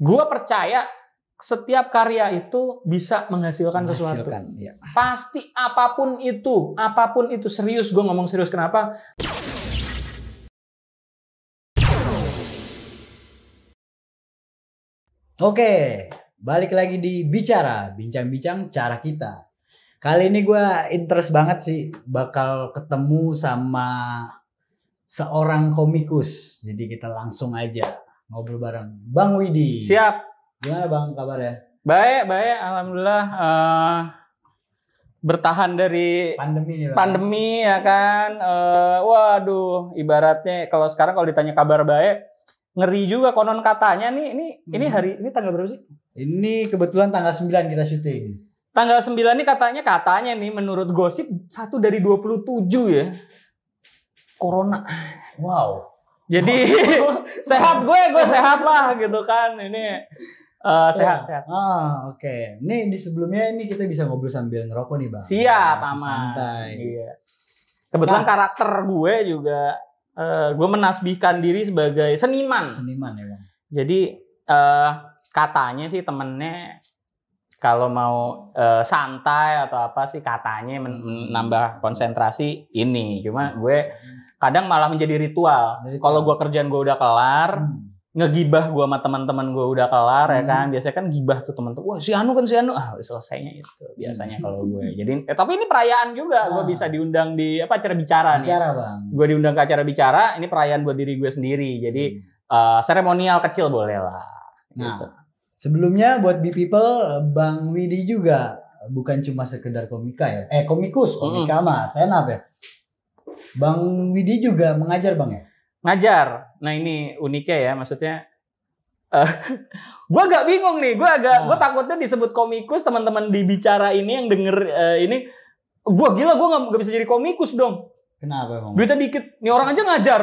Gua percaya setiap karya itu bisa menghasilkan sesuatu. Ya. Pasti apapun itu serius. Gue ngomong serius kenapa? Oke, balik lagi di bincang-bincang cara kita. Kali ini gue interest banget sih bakal ketemu sama seorang komikus. Jadi kita langsung aja ngobrol bareng Bang Widi. Siap. Gimana Bang kabarnya? Baik. Alhamdulillah. Bertahan dari pandemi nih Bang. Pandemi ya kan. Waduh, ibaratnya kalau sekarang kalau ditanya kabar baik, ngeri juga konon katanya nih. Ini hari ini tanggal berapa sih? Ini kebetulan tanggal 9 kita syuting. Tanggal 9 nih katanya nih menurut gosip 1 dari 27 ya. Corona. Wow. Jadi sehat gue sehat lah gitu kan. Ini sehat. Oke. Nih di sebelumnya ini kita bisa ngobrol sambil ngerokok nih Bang. Siap, aman. Santai. Iya. Kebetulan karakter gue juga gue menasbihkan diri sebagai seniman. Seniman ya Bang. Jadi katanya sih temennya kalau mau santai atau apa sih katanya menambah konsentrasi ini. Cuma gue kadang malah menjadi ritual. Kalau gue kerjaan gue udah kelar, ngegibah gue sama teman-teman gue udah kelar ya kan. Biasanya kan gibah tuh teman-teman. Wah si Anu selesainya itu biasanya kalau gue. Jadi tapi ini perayaan juga. Gue bisa diundang di acara bicara nih. Bang. Gue diundang ke acara bicara. Ini perayaan buat diri gue sendiri. Jadi seremonial kecil boleh lah. Nah, gitu. Sebelumnya buat B-People, Bang Widi juga bukan cuma sekedar komika ya. Komika mah stand up ya. Bang Widi juga mengajar Bang ya? Ngajar. Nah ini uniknya ya, maksudnya gue agak bingung nih. Gue takutnya disebut komikus, teman-teman di bicara ini yang denger ini, gue gak bisa jadi komikus dong. Kenapa Bang? Duitnya dikit, nih orang aja ngajar.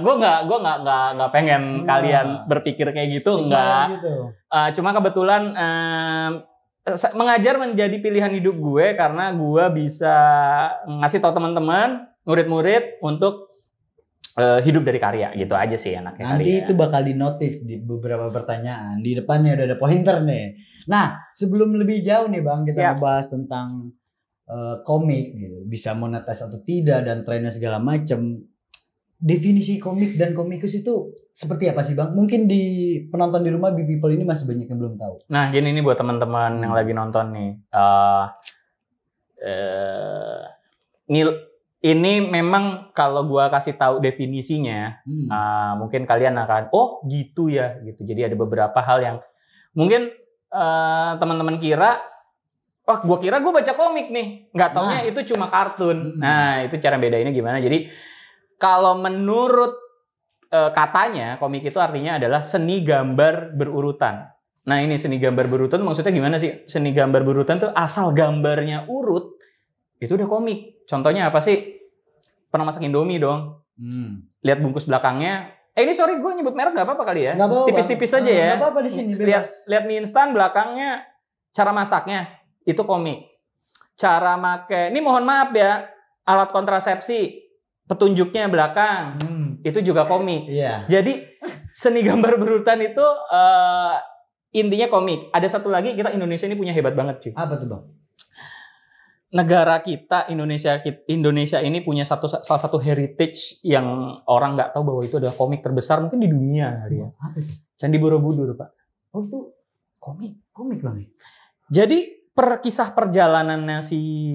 Gue nggak pengen kalian berpikir kayak gitu, enggak. Gitu. Cuma kebetulan mengajar menjadi pilihan hidup gue karena gue bisa ngasih tahu teman-teman, murid-murid untuk hidup dari karya gitu aja sih enaknya. Nanti itu bakal dinotis di beberapa pertanyaan. Di depannya udah ada pointer nih. Nah, sebelum lebih jauh nih Bang, kita bahas tentang komik gitu, bisa monetis atau tidak dan trennya segala macam. Definisi komik dan komikus itu seperti apa sih Bang? Mungkin di penonton di rumah B-People ini masih banyak yang belum tahu. Nah gini nih buat teman-teman yang lagi nonton nih, ini memang kalau gua kasih tahu definisinya, mungkin kalian akan gitu ya gitu. Jadi ada beberapa hal yang mungkin teman-teman kira. Gue kira gue baca komik nih, nggak taunya itu cuma kartun. Nah, itu cara bedainnya gimana? Jadi, kalau menurut katanya, komik itu artinya adalah seni gambar berurutan. Nah, ini seni gambar berurutan maksudnya gimana sih? Seni gambar berurutan tuh asal gambarnya urut, itu udah komik. Contohnya apa sih? Pernah masak Indomie dong. Lihat bungkus belakangnya. Ini sorry, gue nyebut merek nggak apa-apa kali ya? Tipis-tipis aja ya. Nggak apa-apa di sini. Lihat mie instan belakangnya, cara masaknya. Itu komik. Cara make, ini mohon maaf ya, alat kontrasepsi, petunjuknya belakang, itu juga komik. Iya. Jadi seni gambar berurutan itu intinya komik. Ada satu lagi, kita Indonesia ini punya hebat banget cuy. Apa tuh Bang? Negara kita, Indonesia ini punya salah satu heritage yang orang nggak tahu bahwa itu adalah komik terbesar mungkin di dunia. Apa itu? Candi Borobudur Pak. Oh itu komik Bang. Jadi kisah perjalanannya si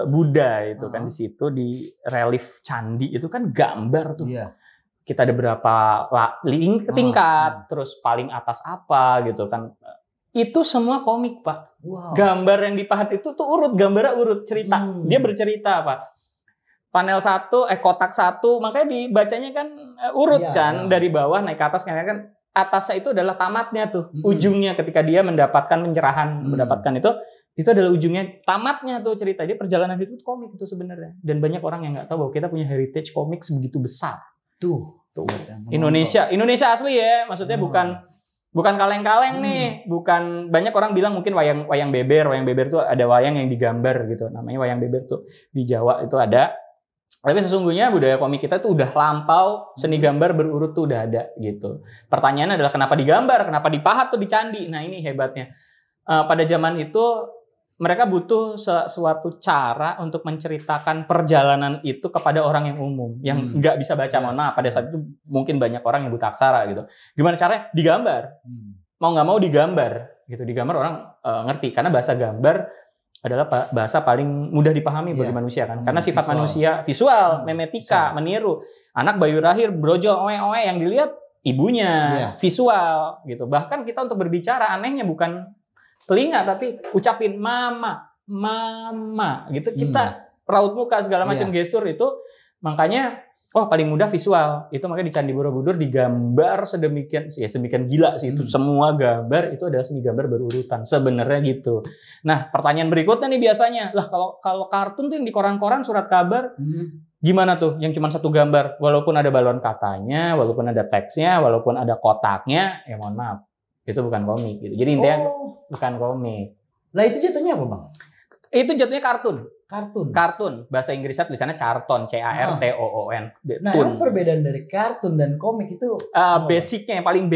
Buddha itu kan di situ di relief candi itu kan gambar tuh. Iya. Kita ada berapa tingkat, terus paling atas apa gitu kan. Itu semua komik Pak. Wow. Gambar yang dipahat itu tuh gambarnya urut cerita. Dia bercerita Pak. Panel 1, kotak 1, makanya dibacanya kan urut dari bawah naik ke atas kan. Atasnya itu adalah tamatnya tuh, ujungnya ketika dia mendapatkan pencerahan, mendapatkan itu adalah ujungnya, tamatnya tuh cerita. Dia perjalanan itu komik itu sebenarnya. Dan banyak orang yang nggak tahu bahwa kita punya heritage komik sebegitu besar. Tuh. Indonesia asli ya, maksudnya bukan kaleng-kaleng nih, bukan banyak orang bilang mungkin wayang beber tuh ada wayang yang digambar gitu, namanya wayang beber tuh di Jawa itu ada. Tapi sesungguhnya budaya komik kita tuh udah lampau, seni gambar berurut tuh udah ada gitu. Pertanyaannya adalah kenapa digambar, kenapa dipahat tuh di candi. Nah ini hebatnya. Pada zaman itu mereka butuh suatu cara untuk menceritakan perjalanan itu kepada orang yang umum, yang nggak bisa baca. Mohon maaf, pada saat itu mungkin banyak orang yang buta aksara gitu. Gimana caranya? Digambar. Mau nggak mau digambar gitu. Digambar orang ngerti karena bahasa gambar adalah bahasa paling mudah dipahami bagi manusia kan, karena sifat manusia visual, memetika, meniru. Anak bayi lahir brojol oe-oe, yang dilihat ibunya, visual gitu. Bahkan kita untuk berbicara anehnya bukan telinga tapi ucapin mama gitu. Kita raut muka segala macam gestur itu, makanya paling mudah visual. Itu makanya di Candi Borobudur digambar sedemikian gila sih itu. Semua gambar itu adalah seni gambar berurutan sebenarnya gitu. Nah, pertanyaan berikutnya nih biasanya, lah kalau kartun tuh yang di koran-koran, surat kabar, gimana tuh yang cuma satu gambar, walaupun ada balon katanya, walaupun ada teksnya, walaupun ada kotaknya, ya mohon maaf, itu bukan komik gitu. Jadi intinya bukan komik. Lah itu jatuhnya apa, Bang? Itu jatuhnya kartun. Kartun. Bahasa Inggrisnya tulisannya cartoon, CARTOON. Nah, yang perbedaan dari kartun dan komik itu basicnya, yang paling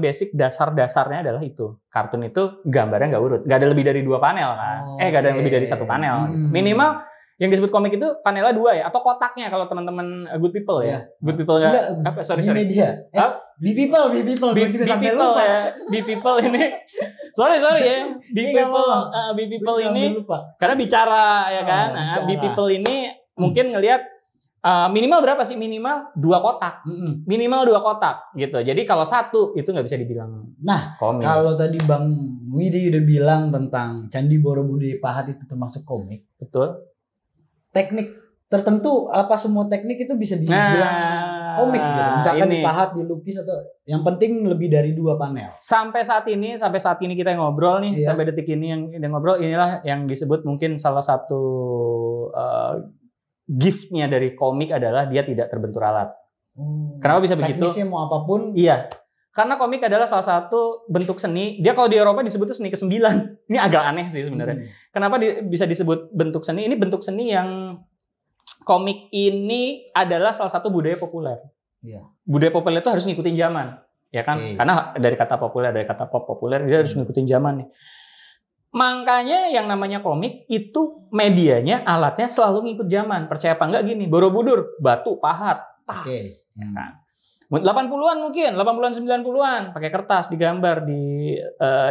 basic dasar-dasarnya adalah itu. Kartun itu gambarnya nggak urut, nggak ada lebih dari 2 panel kan? Nggak ada yang lebih dari 1 panel. Minimal yang disebut komik itu panelnya 2 ya, atau kotaknya kalau teman-teman Good People ya. Good People nggak? Sorry. Media. Be People juga sampai lupa. Ya. Be People ini. Sorry ya. Be People ini karena bicara ya kan. Nah, Be People ini mungkin ngelihat minimal berapa sih? Minimal 2 kotak. Minimal 2 kotak gitu. Jadi kalau 1 itu nggak bisa dibilang komik. Kalau tadi Bang Widi udah bilang tentang Candi Borobudur dipahat itu termasuk komik. Betul. Teknik tertentu, apa semua teknik itu bisa dibilang komik gitu. Misalkan dipahat, dilukis, atau yang penting lebih dari 2 panel. Sampai saat ini kita ngobrol nih, sampai detik ini yang ngobrol, inilah yang disebut mungkin salah satu gift-nya dari komik adalah dia tidak terbentur alat. Kenapa bisa begitu? Teknisnya mau apapun. Iya. Karena komik adalah salah satu bentuk seni. Dia kalau di Eropa disebutnya seni ke-9. Ini agak aneh sih sebenarnya. Kenapa bisa disebut bentuk seni? Ini bentuk seni yang komik ini adalah salah satu budaya populer. Budaya populer itu harus ngikutin zaman, ya kan? Karena dari kata populer, dari kata pop populer, dia harus ngikutin zaman nih. Makanya yang namanya komik itu medianya, alatnya selalu ngikut zaman. Percaya apa enggak gini? Borobudur, batu, pahat, tas. Kan? 80-an mungkin, 80-an 90-an pakai kertas, digambar,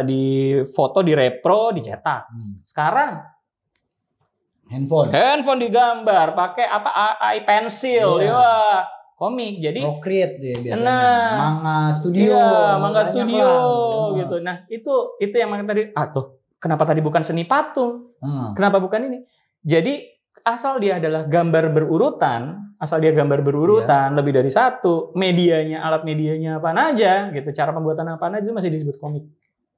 di foto, di repro, dicetak. Sekarang handphone digambar, pakai pensil, komik. Jadi Procreate ya biasanya. Manga Studio gitu. Nah, itu yang makanya tadi kenapa tadi bukan seni patung? Kenapa bukan ini? Jadi asal dia adalah gambar berurutan, lebih dari 1, medianya, alat medianya apa aja gitu, cara pembuatan apa aja masih disebut komik.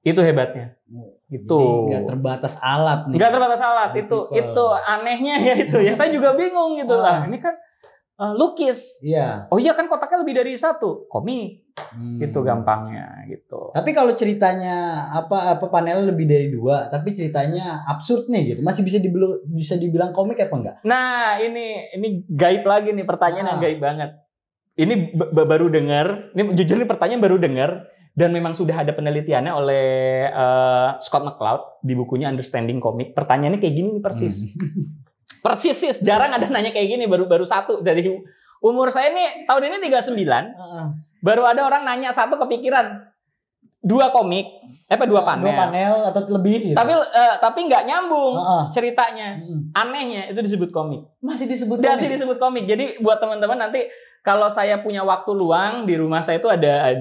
Itu hebatnya. Gitu. Jadi nggak terbatas alat nih. Nggak terbatas alat. Itu anehnya ya itu. Yang saya juga bingung gitu lah. Ini kan lukis. Iya. Oh iya kan kotaknya lebih dari 1. Komik. Gitu gampangnya gitu. Tapi kalau ceritanya apa panelnya lebih dari 2, tapi ceritanya absurd nih gitu, masih bisa dibilang komik apa enggak? Nah, ini gaib lagi nih, pertanyaan yang gaib banget. Ini baru dengar, ini jujur nih pertanyaan baru dengar, dan memang sudah ada penelitiannya oleh Scott McCloud di bukunya Understanding Comic. Pertanyaannya kayak gini persis. Persis sih, jarang ada nanya kayak gini, baru 1 dari umur saya nih tahun ini 39. Baru ada orang nanya 1 kepikiran 2 komik, 2 panel. 2 panel atau lebih gitu. Tapi nggak nyambung ceritanya. Anehnya itu disebut komik. Masih disebut komik. Jadi buat teman-teman nanti kalau saya punya waktu luang di rumah saya itu ada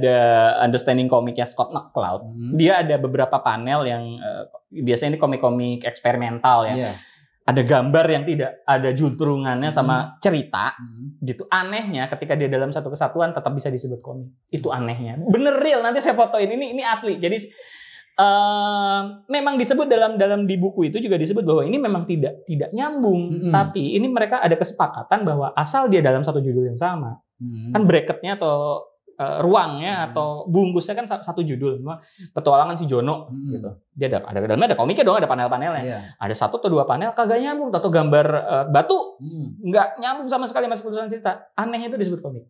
Understanding Comicnya Scott McCloud. Dia ada beberapa panel yang biasanya ini komik-komik eksperimental ya. Ada gambar yang tidak ada juntrungannya sama cerita gitu. Anehnya ketika dia dalam satu kesatuan tetap bisa disebut komik. Itu anehnya. Bener real, nanti saya fotoin, ini asli. Jadi memang disebut dalam di buku itu juga disebut bahwa ini memang tidak nyambung. Tapi ini mereka ada kesepakatan bahwa asal dia dalam satu judul yang sama. Kan bracketnya atau ruangnya atau bungkusnya kan satu judul, petualangan si Jono gitu. Dia ada komiknya dong, ada panel-panelnya. Iya. Ada 1 atau 2 panel kagak nyambung, atau gambar batu nggak nyambung sama sekali masuk keseluruhan cerita. Anehnya itu disebut komik.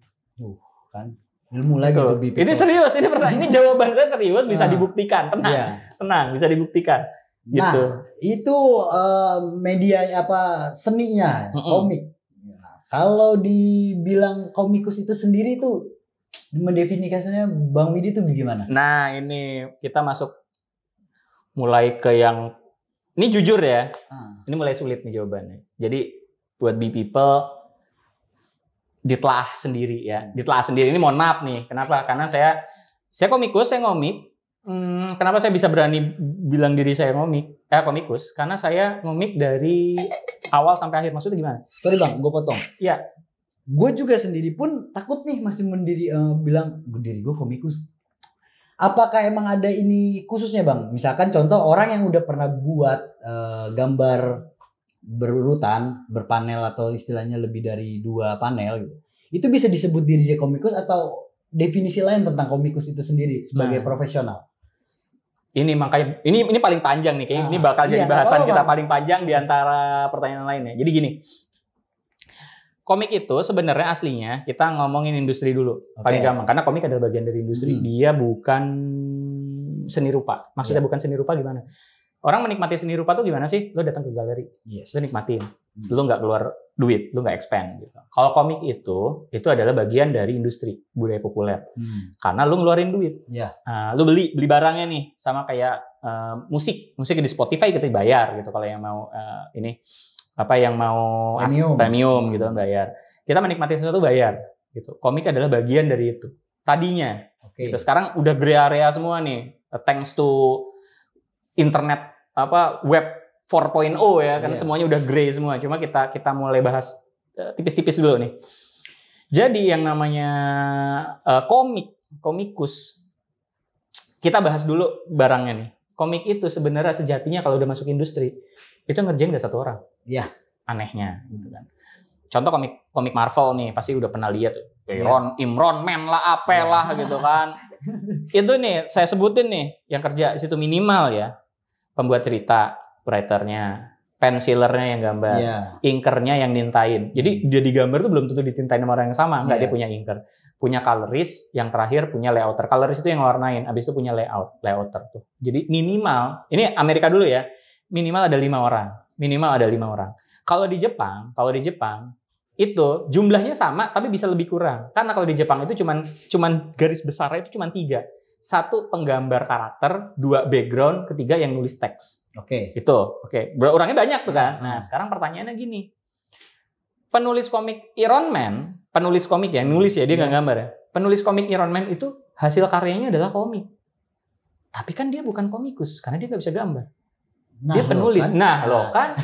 Kan ilmu lagi tuh. Ini serius, ini jawaban saya serius, bisa dibuktikan. Tenang, bisa dibuktikan. Gitu. Nah, itu media seninya, komik. Nah, kalau dibilang komikus itu sendiri tuh mendefinisikannya Bang Widi itu bagaimana? Nah, ini kita masuk mulai ke yang ini jujur ya. Ini mulai sulit nih jawabannya. Jadi buat Be People ditelaah sendiri ya. Ditelaah sendiri ini mohon maaf nih. Kenapa? Karena saya komikus, saya ngomik. Kenapa saya bisa berani bilang diri saya komikus? Karena saya ngomik dari awal sampai akhir. Maksudnya gimana? Sorry Bang, gue potong. Iya. Gue juga sendiri pun takut nih masih bilang diri gue komikus. Apakah emang ada ini khususnya Bang? Misalkan contoh orang yang udah pernah buat gambar berurutan, berpanel atau istilahnya lebih dari 2 panel gitu. Itu bisa disebut diri dia komikus atau definisi lain tentang komikus itu sendiri sebagai profesional? Ini makanya ini paling panjang nih kayaknya. Ini bakal jadi bahasan kita paling panjang di antara pertanyaan lainnya. Jadi gini. Komik itu sebenarnya aslinya kita ngomongin industri dulu. Paling gampang karena komik adalah bagian dari industri. Dia bukan seni rupa. Maksudnya bukan seni rupa gimana? Orang menikmati seni rupa tuh gimana sih? Lo datang ke galeri. Lo nikmatin. Lo nggak keluar duit, lo nggak expand gitu. Kalau komik itu adalah bagian dari industri budaya populer. Karena lo ngeluarin duit. Lo beli barangnya nih, sama kayak musik di Spotify kita bayar gitu. Kalau yang mau yang mau premium gitu bayar. Kita menikmati sesuatu bayar gitu. Komik adalah bagian dari itu. Tadinya. Gitu. Sekarang udah gray area semua nih. Thanks to internet web 4.0 ya kan semuanya udah gray semua. Cuma kita mulai bahas tipis-tipis dulu nih. Jadi yang namanya komikus, kita bahas dulu barangnya nih. Komik itu sebenarnya sejatinya kalau udah masuk industri itu ngerjain gak 1 orang. Iya. Anehnya gitu kan. Contoh komik Marvel nih pasti udah pernah lihat. Imron Man lah apalah gitu kan. Itu nih saya sebutin nih yang kerja di situ minimal ya. Pembuat cerita, writernya, pensilernya yang gambar, inkernya yang nintain. Jadi dia digambar tuh belum tentu ditintain sama orang yang sama. Enggak, dia punya inker. Punya colorist, yang terakhir punya layouter. Colorist itu yang warnain, habis itu punya layouter tuh. Jadi minimal, ini Amerika dulu ya, minimal ada 5 orang. Minimal ada 5 orang. Kalau di Jepang itu jumlahnya sama tapi bisa lebih kurang. Karena kalau di Jepang itu cuman garis besarnya itu cuman 3. 1 penggambar karakter, 2 background, 3 yang nulis teks. Itu. Orangnya banyak tuh kan. Nah, sekarang pertanyaannya gini. Penulis komik Iron Man, penulis komik yang nulis ya, dia nggak gambar ya. Penulis komik Iron Man itu hasil karyanya adalah komik. Tapi kan dia bukan komikus karena dia nggak bisa gambar. Dia penulis. Kan?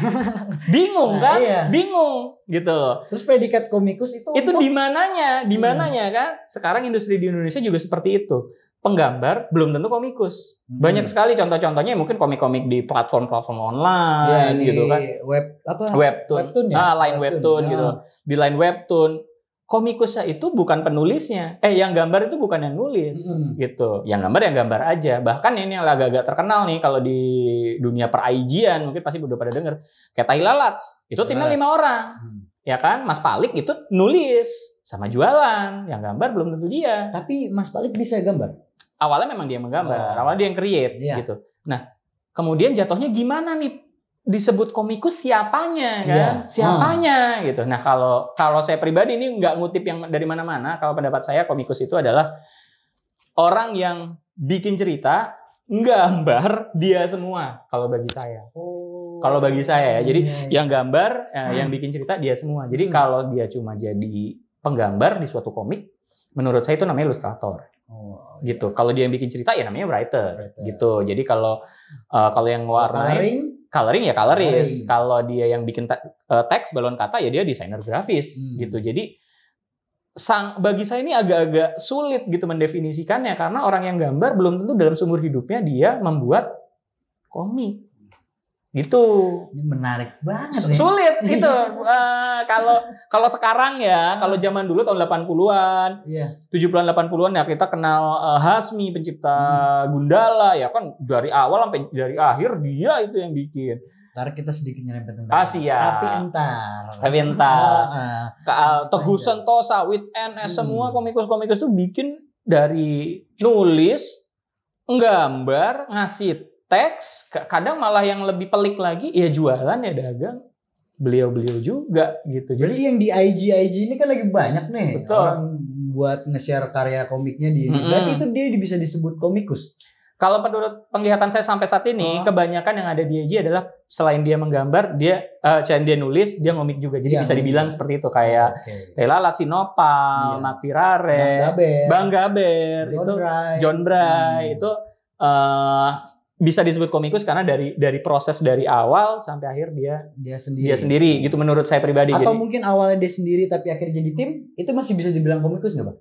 Bingung kan? Bingung gitu. Terus predikat komikus itu di mananya? Di mananya kan? Sekarang industri di Indonesia juga seperti itu. Penggambar belum tentu komikus. Banyak sekali contoh-contohnya mungkin komik-komik di platform-platform online gitu kan. Webtoon ya? Line Webtoon gitu. Di Line Webtoon komikusnya itu bukan penulisnya. Yang gambar itu bukan yang nulis gitu. Yang gambar aja. Bahkan ini yang agak-agak terkenal nih kalau di dunia per-IG-an mungkin pasti udah pada denger. Kayak Tai Lalat. Itu timnya 5 orang. Ya kan? Mas Palik itu nulis sama jualan. Yang gambar belum tentu dia. Tapi Mas Palik bisa gambar? Awalnya memang dia menggambar, awalnya dia yang create gitu. Nah, kemudian jatuhnya gimana nih disebut komikus siapanya kan? Siapanya gitu. Nah, kalau saya pribadi ini nggak ngutip yang dari mana-mana, kalau pendapat saya komikus itu adalah orang yang bikin cerita, nggambar dia semua kalau bagi saya. Kalau bagi saya ya. Jadi yang gambar, yang bikin cerita dia semua. Jadi kalau dia cuma jadi penggambar di suatu komik, menurut saya itu namanya ilustrator. Gitu. Kalau dia yang bikin cerita ya namanya writer. Gitu. Jadi kalau yang warnain coloring ya colorist. Kalau dia yang bikin teks balon kata ya dia desainer grafis gitu. Jadi bagi saya ini agak-agak sulit gitu mendefinisikannya karena orang yang gambar belum tentu dalam seumur hidupnya dia membuat komik. Gitu. Ini menarik banget nih. Sulit gitu. Kalau sekarang ya, kalau zaman dulu tahun 80-an, 70-an 80-an ya kita kenal Hasmi pencipta Gundala ya kan, dari awal sampai dari akhir dia itu yang bikin. Ntar kita sedikit nyerempet tentang Tapi entar. Teguh Sentosa, With NS, semua komikus-komikus tuh bikin dari nulis, nggambar, ngasih teks, kadang malah yang lebih pelik lagi ya jualan ya dagang. Beliau juga gitu. Jadi yang di IG ini kan lagi banyak nih. Betul. Orang buat nge-share karya komiknya di ini. Berarti itu dia bisa disebut komikus. Kalau menurut penglihatan saya sampai saat ini, kebanyakan yang ada di IG adalah selain dia menggambar, selain dia nulis, dia ngomik juga. Jadi bisa dibilang seperti itu, kayak Tela Latsinopal, Mak Firare, Bang Gaber, itu John Bray, itu bisa disebut komikus karena dari proses dari awal sampai akhir dia sendiri gitu menurut saya pribadi. Atau jadi, mungkin awalnya dia sendiri tapi akhirnya jadi tim, itu masih bisa dibilang komikus nggak Bang?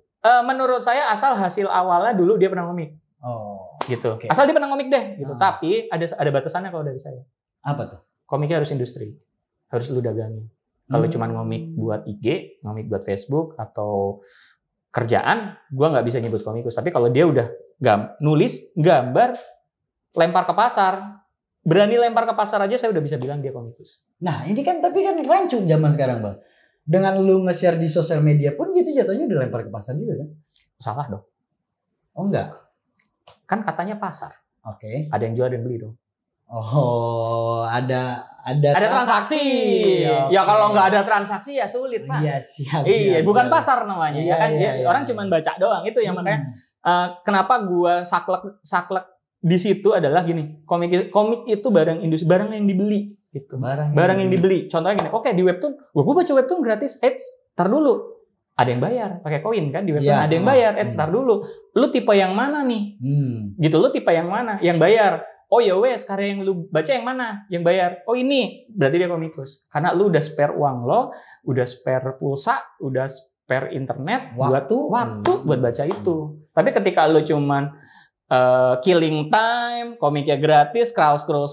Menurut saya asal hasil awalnya dulu dia pernah ngomik. Gitu. Asal dia pernah ngomik deh gitu. Tapi ada batasannya kalau dari saya. Apa tuh? Komiknya harus industri. Harus lu dagangin. Kalau cuma ngomik buat IG, ngomik buat Facebook atau kerjaan, gua nggak bisa nyebut komikus. Tapi kalau dia udah nulis, gambar, lempar ke pasar, berani lempar ke pasar aja saya udah bisa bilang dia komikus. Nah ini kan tapi kan rancu zaman sekarang Bang. Dengan lu nge-share di sosial media pun gitu jatuhnya udah lempar ke pasar juga kan? Salah dong. Oh enggak? Kan katanya pasar. Oke. Ada yang jual dan beli dong. Oh ada transaksi. Ya kalau nggak ada transaksi ya sulit Mas. Iya siap. Bukan pasar namanya. Ya kan orang cuma baca doang itu yang makanya kenapa gua saklek di situ adalah gini, komik itu barang industri, barang yang dibeli gitu. Barang yang dibeli. Contohnya gini, oke di webtoon, gue baca webtoon gratis, tar dulu. Ada yang bayar, pakai koin kan di webtoon ada yang bayar, tar dulu. Lu tipe yang mana nih? Gitu, lu tipe yang mana? Yang bayar. Oh ya wes, karya yang lu baca yang mana? Yang bayar. Oh ini, berarti dia komikus. Karena lu udah spare uang lo, udah spare pulsa, udah spare internet, waktu buat baca itu. Tapi ketika lu cuman killing time, komiknya gratis, scroll,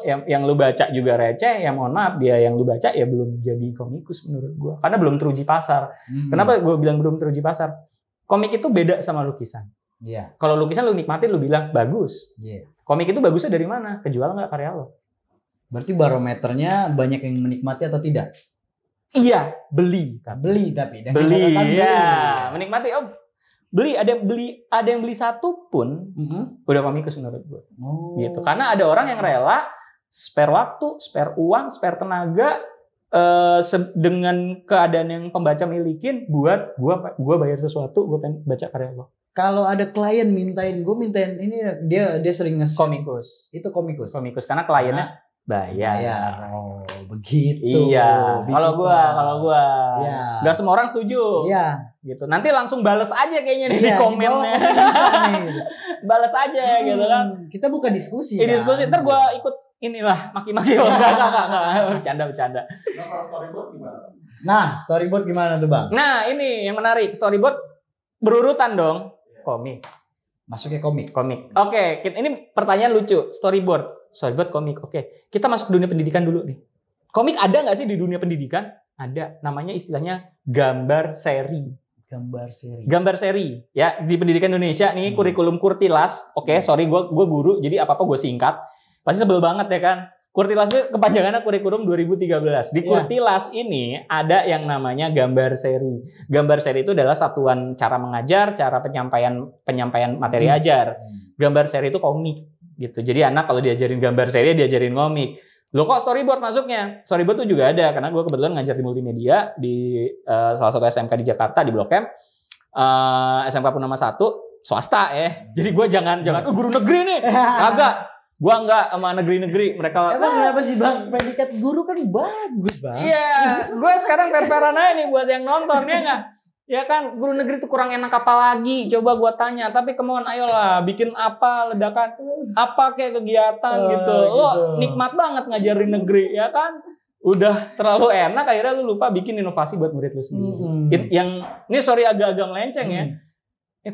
yang lu baca juga receh, ya mohon maaf, dia yang lu baca ya belum jadi komikus menurut gua, karena belum teruji pasar. Kenapa gua bilang belum teruji pasar? Komik itu beda sama lukisan. Kalau lukisan lu nikmatin, lu bilang bagus. Komik itu bagusnya dari mana? Kejual nggak karya lo? Berarti barometernya banyak yang menikmati atau tidak? Iya, beli tapi menikmati. Beli ada yang beli satu pun udah komikus menurut gue. Gitu. Karena ada orang yang rela spare waktu, spare uang, spare tenaga dengan keadaan yang pembaca milikin buat gua bayar sesuatu, gua pengen baca karya lo. Kalau ada klien mintain ini dia sering komikus. Itu komikus. Komikus karena kliennya bayar. Oh, begitu. Iya. Kalau gua. Enggak semua orang setuju. Gitu. Nanti langsung bales aja kayaknya di komennya. Gitu. Bales aja gitu kan. Kita bukan diskusi. Diskusi ntar gua ikut inilah maki-maki. Enggak. Bercanda. Nah, storyboard gimana tuh, Bang? Nah, ini yang menarik. Storyboard berurutan dong. Komik. Masuknya komik. Oke, ini pertanyaan lucu. Storyboard komik. Oke, kita masuk ke dunia pendidikan dulu nih. Komik ada nggak sih di dunia pendidikan? Ada. Namanya istilahnya gambar seri. Gambar seri. Ya, di pendidikan Indonesia nih kurikulum Kurtilas. Oke, sorry gue guru, jadi apa-apa gue singkat. Pasti sebel banget ya kan. Kurtilas itu kepanjangannya kurikulum 2013. Di Kurtilas ini ada yang namanya gambar seri. Gambar seri itu adalah satuan cara mengajar, cara penyampaian materi ajar. Gambar seri itu komik gitu. Jadi anak kalau diajarin gambar seri, diajarin komik. Loh kok storyboard masuknya? Storyboard itu juga ada karena gue kebetulan ngajar di multimedia di salah satu SMK di Jakarta di Blok M. SMK Purnama 1 swasta ya. Jadi gue jangan guru negeri nih. Kagak. Gua enggak sama negeri-negeri mereka. Emang kenapa sih Bang? Predikat guru kan bagus Bang. Iya, gue sekarang fair-fairan aja nih buat yang nonton ya nggak? Ya kan, guru negeri itu kurang enak apa lagi? Coba gua tanya. Tapi kemauan ayolah, bikin apa ledakan, apa kayak kegiatan gitu. Lo nikmat banget ngajarin negeri, ya kan? Udah terlalu enak, akhirnya lu lupa bikin inovasi buat murid lu sendiri. Ini sorry agak-agak melenceng ya.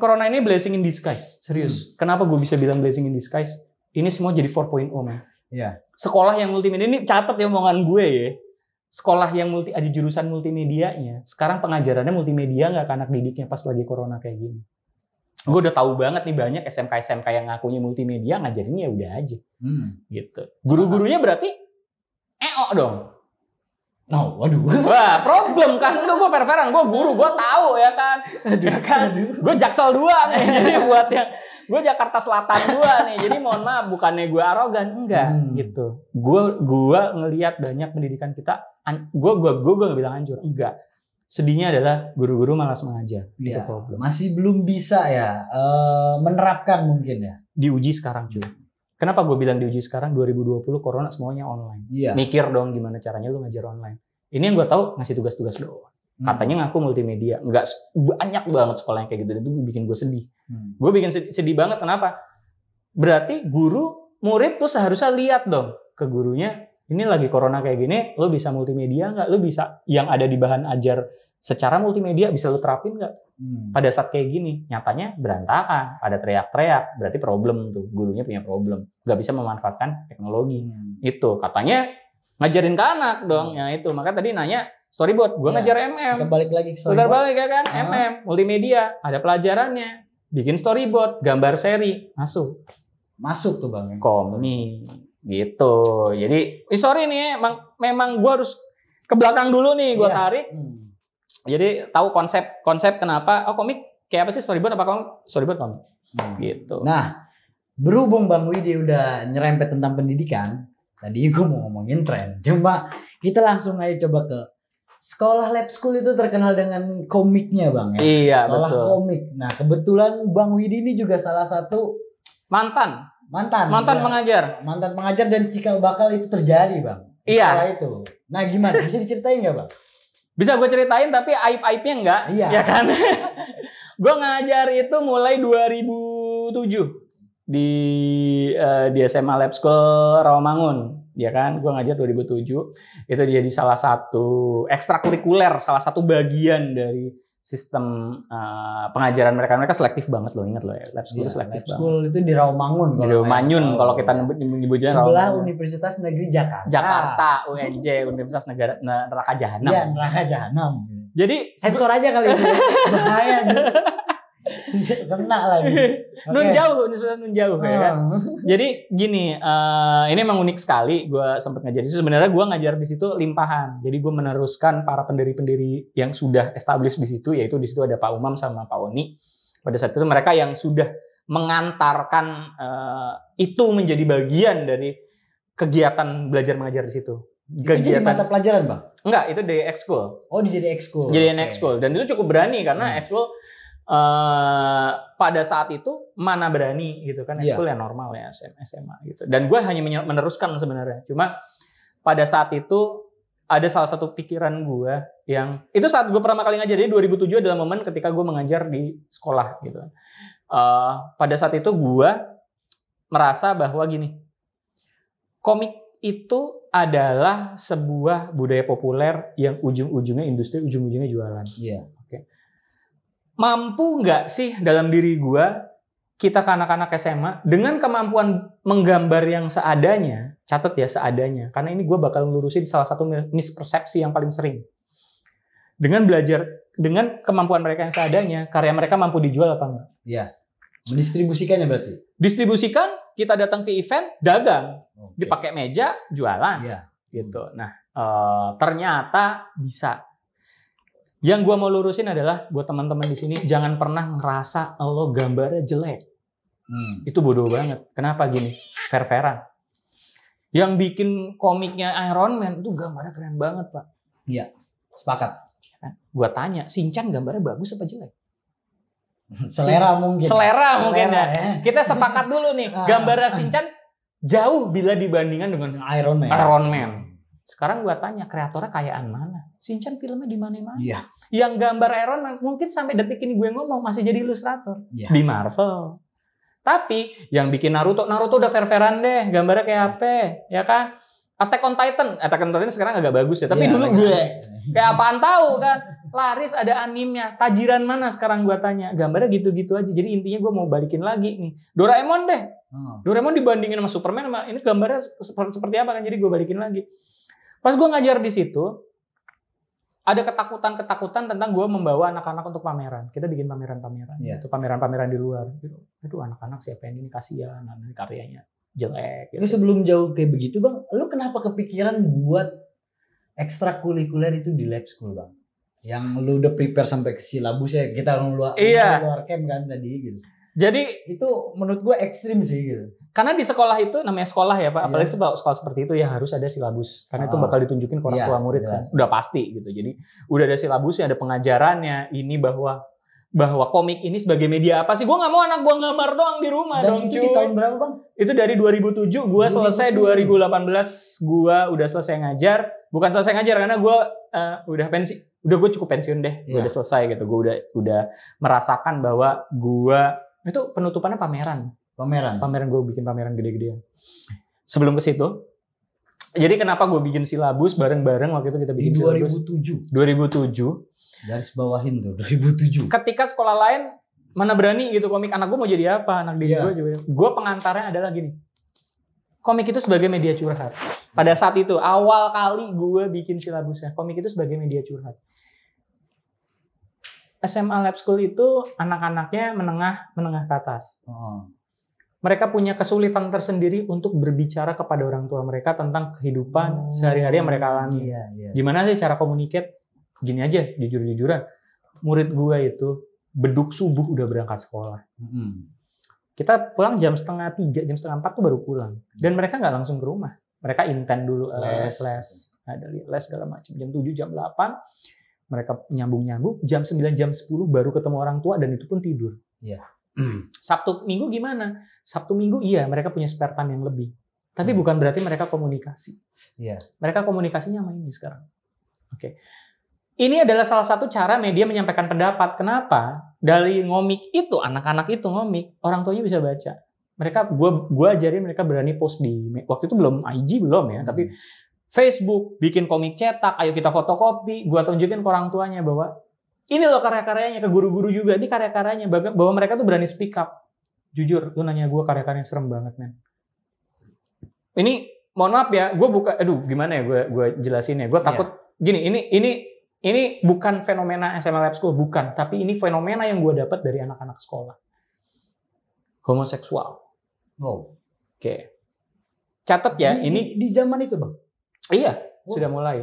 Corona ini blessing in disguise, serius. Kenapa gue bisa bilang blessing in disguise? Ini semua jadi 4.0 man. Iya. Sekolah yang multimedia, ini catat ya omongan gue ya. Sekolah yang ada jurusan multimedianya, sekarang pengajarannya multimedia nggak ke anak didiknya pas lagi corona kayak gini. Gue udah tahu banget nih banyak SMK yang ngakunya multimedia ngajarinnya udah aja. Gitu. Guru-gurunya berarti dong. No, waduh. Wah, problem kan. Itu gue fair-fairan, gue guru, gue tahu ya kan. Gue Jaksel 2 nih. Jadi buat yang gue Jakarta Selatan 2 nih. Jadi mohon maaf, bukannya gue arogan, enggak gitu. Gue ngelihat banyak pendidikan kita, gue nggak bilang hancur, enggak. Sedihnya adalah guru-guru malas mengajar. Ya, itu problem. Masih belum bisa ya menerapkan mungkin ya. Diuji sekarang cuy. Kenapa gue bilang diuji sekarang 2020 corona semuanya online. Iya. Mikir dong gimana caranya lu ngajar online. Ini yang gue tahu ngasih tugas-tugas doang. Katanya ngaku multimedia. Enggak, banyak banget sekolah yang kayak gitu. Itu bikin gue sedih. Gue bikin sedih banget. Kenapa? Berarti guru, murid tuh seharusnya lihat dong ke gurunya. Ini lagi corona kayak gini, lo bisa multimedia nggak? Lo bisa yang ada di bahan ajar secara multimedia bisa lo terapin nggak? Pada saat kayak gini, nyatanya berantakan, ada teriak-teriak, berarti problem tuh, gurunya punya problem, nggak bisa memanfaatkan teknologi. Itu katanya ngajarin ke anak dong, ya itu. Makanya tadi nanya storyboard, gue ngajar MM. Kita balik lagi ke storyboard. Balik ya kan, MM, multimedia, ada pelajarannya, bikin storyboard, gambar seri, masuk tuh bang. Komik, gitu. Jadi, sorry nih, memang gue harus ke belakang dulu nih, gue tarik. Jadi tahu konsep kenapa komik kayak apa sih, storyboard komik gitu. Nah, berhubung Bang Widi udah nyerempet tentang pendidikan, tadi gue mau ngomongin tren. Cuma kita langsung aja coba ke sekolah lab school itu terkenal dengan komiknya Bang ya. Iya, sekolah betul. Komik. Nah, kebetulan Bang Widi ini juga salah satu mantan pengajar. Mantan pengajar dan cikal bakal itu terjadi Bang. Iya. Sekolah itu. Nah, gimana? Bisa diceritain nggak Bang? Bisa gue ceritain tapi aib-aibnya enggak, ya kan? Gue ngajar itu mulai 2007 di SMA Lab School Rawamangun, ya kan? Gue ngajar 2007. Itu jadi salah satu ekstrakurikuler, salah satu bagian dari sistem pengajaran mereka selektif banget loh, ingat loh ya. Lab School selektif banget. Lab School itu di Rawamangun. Di Rawamangun kalau kita nyebutnya sebelah Universitas Negeri Jakarta. UNJ, Universitas Neraka Jahanam. Iya, Neraka Jahanam. Jadi sensor aja kali itu. Bahaya. Kena lagi. Nun jauh ya kan. Jadi gini, ini emang unik sekali. Gue sempat ngajar di situ. Sebenarnya gue ngajar di situ limpahan. Jadi gue meneruskan para pendiri-pendiri yang sudah established di situ. Yaitu di situ ada Pak Umam sama Pak Oni. Pada saat itu mereka yang sudah mengantarkan itu menjadi bagian dari kegiatan belajar mengajar di situ. Itu jadi mata pelajaran Bang? Enggak, itu di ekskul. Oh, jadi ekskul. Jadi ekskul. Dan itu cukup berani karena ekskul pada saat itu mana berani gitu kan, ekskul ya normal ya SMA gitu. Dan gue hanya meneruskan sebenarnya. Cuma pada saat itu ada salah satu pikiran gue yang itu saat gue pertama kali ngajar. Jadi 2007 adalah momen ketika gue mengajar di sekolah gitu. Pada saat itu gue merasa bahwa gini, komik itu adalah sebuah budaya populer yang ujung-ujungnya industri, ujung-ujungnya jualan. Iya. Mampu nggak sih dalam diri gue, kita ke anak-anak SMA, dengan kemampuan menggambar yang seadanya, catat ya seadanya, karena ini gue bakal lurusin salah satu mispersepsi yang paling sering. Dengan belajar, dengan kemampuan mereka yang seadanya, karya mereka mampu dijual apa enggak? Iya. Mendistribusikannya berarti? Distribusikan, kita datang ke event, dagang. Dipakai meja, jualan. Iya. Gitu. Nah, ternyata bisa. Yang gue mau lurusin adalah buat teman-teman di sini, jangan pernah ngerasa lo gambarnya jelek. Itu bodoh banget. Kenapa gini? Fair-fairan. Yang bikin komiknya Iron Man itu gambarnya keren banget, Pak. Iya, sepakat. Gue tanya, Shinchan gambarnya bagus apa jelek? Selera mungkin. Selera mungkin ya. Kita sepakat dulu nih, gambarnya Shinchan jauh bila dibandingkan dengan Iron Man. Sekarang gue tanya, kreatornya kayaan mana? Shinchan filmnya di mana-mana. Iya. Yang gambar Iron Man mungkin sampai detik ini gue ngomong masih jadi ilustrator di Marvel. Tapi yang bikin Naruto udah fair-fairan deh, gambarnya kayak apa, ya kan? Attack on Titan sekarang agak bagus ya, tapi dulu gue kayak apaan tahu kan? laris, ada animnya. Tajiran mana sekarang gue tanya? Gambarnya gitu-gitu aja. Jadi intinya gue mau balikin lagi nih. Doraemon deh. Doraemon dibandingin sama Superman, sama ini gambarnya seperti apa kan? Jadi gue balikin lagi. Pas gue ngajar di situ, ada ketakutan tentang gue membawa anak-anak untuk pameran. Kita bikin pameran-pameran. Itu pameran-pameran di luar. Aduh, anak-anak siapa yang ini, kasihan, karyanya jelek. Ini sebelum jauh kayak begitu bang, lu kenapa kepikiran buat ekstrakurikuler itu di lab school bang? Yang lu udah prepare sampai ke silabus ya, kita luar camp kan tadi gitu. Jadi itu menurut gue ekstrim sih gitu. Karena di sekolah itu, namanya sekolah ya Pak, apalagi sekolah seperti itu ya harus ada silabus. Karena itu bakal ditunjukin ke orang tua murid kan. Udah pasti gitu. Jadi udah ada silabusnya, ada pengajarannya. Ini bahwa komik ini sebagai media apa sih? Gue nggak mau anak gue gambar doang di rumah. Dan itu di tahun berapa bang? Itu dari 2007, gue selesai 2018, gue udah selesai ngajar. Bukan selesai ngajar karena gue udah pensiun. Udah gue cukup pensiun deh. Gue udah selesai gitu. Gue udah merasakan bahwa gue itu penutupannya pameran. Pameran gue bikin pameran gede-gedean. Sebelum ke situ, jadi kenapa gue bikin silabus bareng-bareng waktu itu kita bikin di silabus? 2007. Garis bawahin tuh 2007. Ketika sekolah lain mana berani gitu komik, anak gue mau jadi apa, anak dia gue juga. Gue pengantarnya adalah gini. Komik itu sebagai media curhat. Pada saat itu awal kali gue bikin silabusnya, komik itu sebagai media curhat. SMA Lab School itu anak-anaknya menengah ke atas. Mereka punya kesulitan tersendiri untuk berbicara kepada orang tua mereka tentang kehidupan sehari-hari yang mereka alami. Gimana sih cara communicate? Gini aja, jujur-jujuran. Murid gua itu beduk subuh udah berangkat sekolah. Kita pulang jam 2:30, jam 2:30 tuh baru pulang. Dan mereka nggak langsung ke rumah. Mereka intern dulu les. Ada les segala macam. Jam 7, jam 8 mereka nyambung-nyambung. Jam 9, jam 10 baru ketemu orang tua dan itu pun tidur. Sabtu Minggu gimana? Sabtu Minggu mereka punya spare time yang lebih. Tapi bukan berarti mereka komunikasi. Mereka komunikasinya sama ini sekarang. Oke. Ini adalah salah satu cara media menyampaikan pendapat. Kenapa? Dari ngomik itu, anak-anak itu ngomik, orang tuanya bisa baca. Mereka, gue ajarin mereka berani post di, waktu itu belum IG belum ya, tapi Facebook, bikin komik cetak, ayo kita fotokopi, gue tunjukin ke orang tuanya bahwa ini loh karya-karyanya, ke guru-guru juga, ini karya-karyanya, bahwa mereka tuh berani speak up. Jujur, lu nanya gue karya-karyanya serem banget, men. Ini, mohon maaf ya, gue gimana ya gue jelasin ya, gue takut, gini, ini bukan fenomena SMA Lab School, bukan, tapi ini fenomena yang gue dapat dari anak-anak sekolah. Homoseksual. Oke. Catat ya, ini di zaman itu, Bang. Iya, sudah mulai.